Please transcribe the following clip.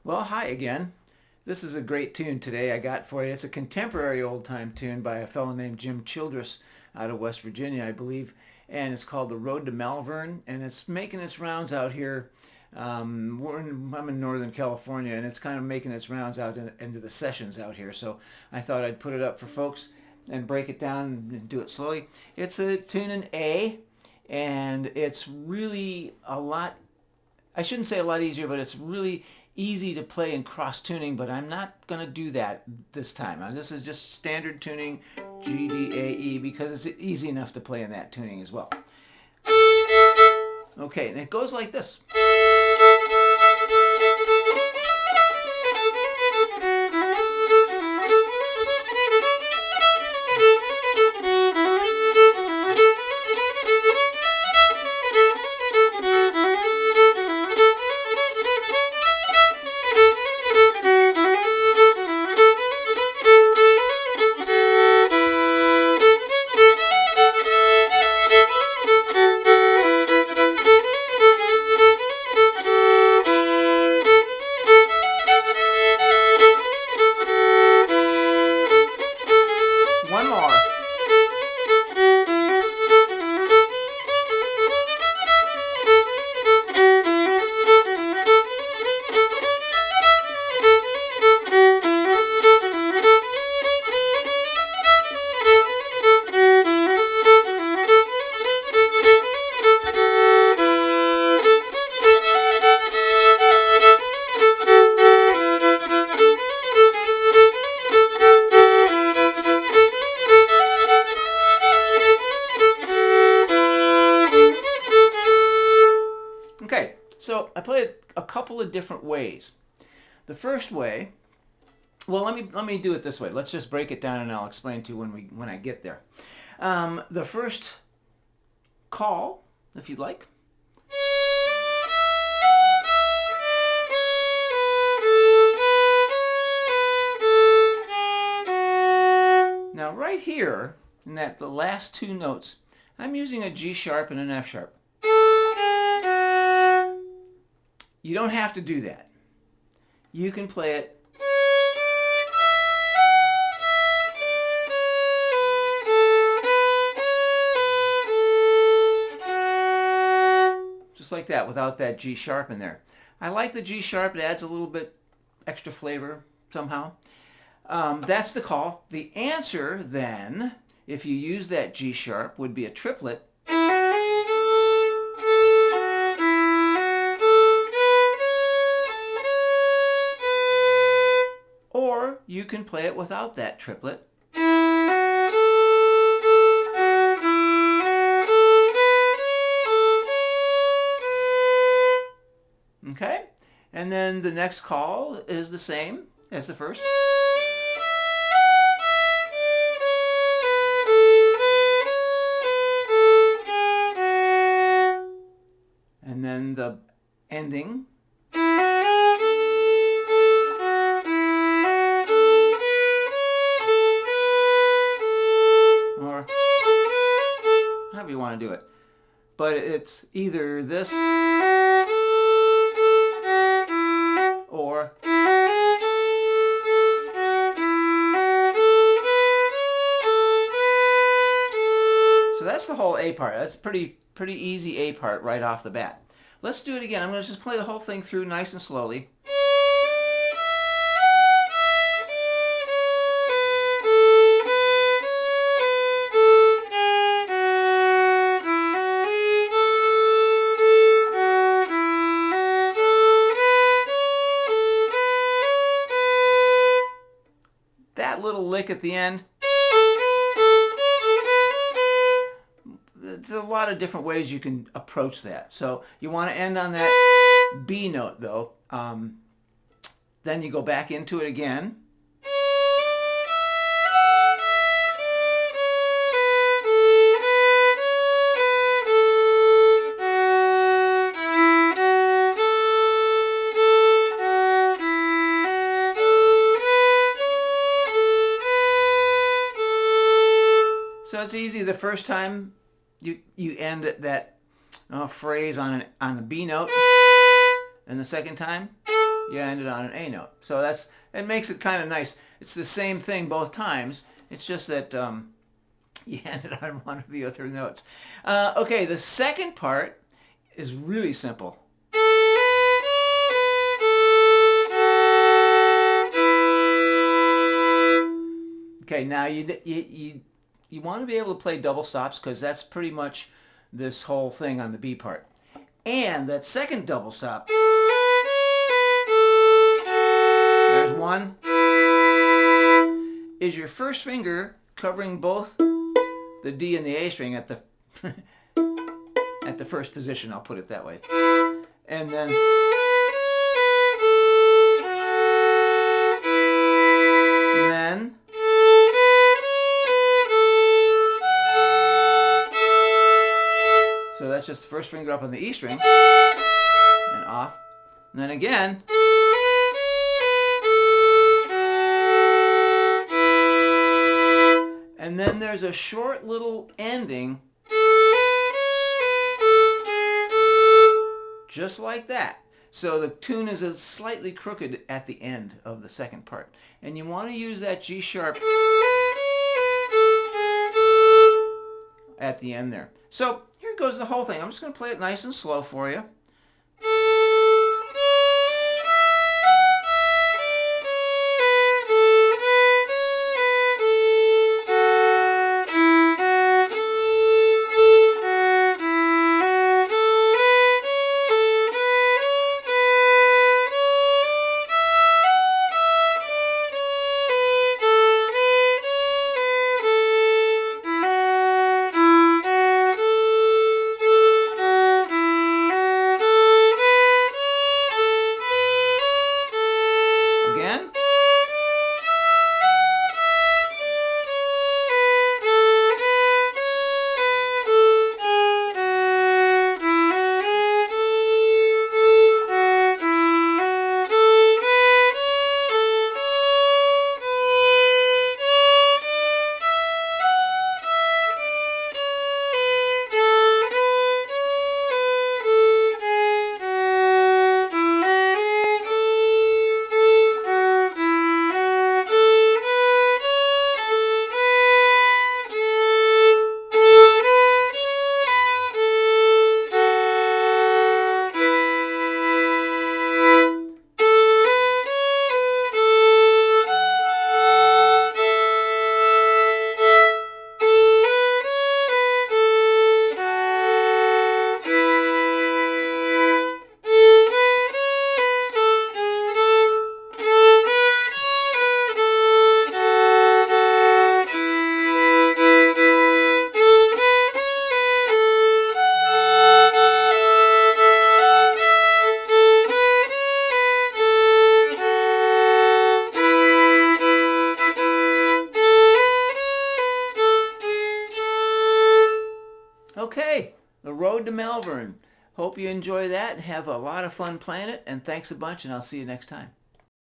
Well, hi again. This is a great tune today I got for you. It's a contemporary old-time tune by a fellow named Jim Childress out of West Virginia, I believe, and it's called The Road to Malvern, and it's making its rounds out here. I'm in Northern California, and it's kind of making its rounds out into the sessions out here, so I thought I'd put it up for folks and break it down and do it slowly. It's a tune in A, and it's really a lot, I shouldn't say a lot easier, but it's really easy to play in cross tuning, but I'm not going to do that this time. This is just standard tuning, G, D, A, E, because it's easy enough to play in that tuning as well. Okay, and it goes like this. One more. Okay, so I play it a couple of different ways. The first way, well, let me do it this way. Let's just break it down, and I'll explain to you when I get there. The first call, if you'd like. Now, right here, in the last two notes, I'm using a G sharp and an F sharp. You don't have to do that. You can play it just like that without that G sharp in there. I like the G sharp. It adds a little bit extra flavor somehow. That's the call. The answer then, if you use that G sharp, would be a triplet. Or you can play it without that triplet. Okay? And then the next call is the same as the first. And then the ending. Or however you want to do it. But it's either this or so that's the whole A part. That's pretty easy A part right off the bat. Let's do it again. I'm going to just play the whole thing through nice and slowly. That little lick at the end, there's a lot of different ways you can approach that. So you want to end on that B note though. Then you go back into it again. So it's easy. The first time you end that phrase on a B note, and the second time you ended on an A note. So it makes it kind of nice. It's the same thing both times. It's just that you ended on one of the other notes. Okay, the second part is really simple. Okay, now you want to be able to play double stops because that's pretty much this whole thing on the B part. And that second double stop, there's one, is your first finger covering both the D and the A string at the at the first position, I'll put it that way. And then so that's just the first finger up on the E string and off. And then again. And then there's a short little ending just like that. So the tune is slightly crooked at the end of the second part. And you want to use that G sharp at the end there. So here goes the whole thing. I'm just going to play it nice and slow for you. Again. Okay, the road to Malvern. Hope you enjoy that and have a lot of fun playing it. And thanks a bunch, and I'll see you next time.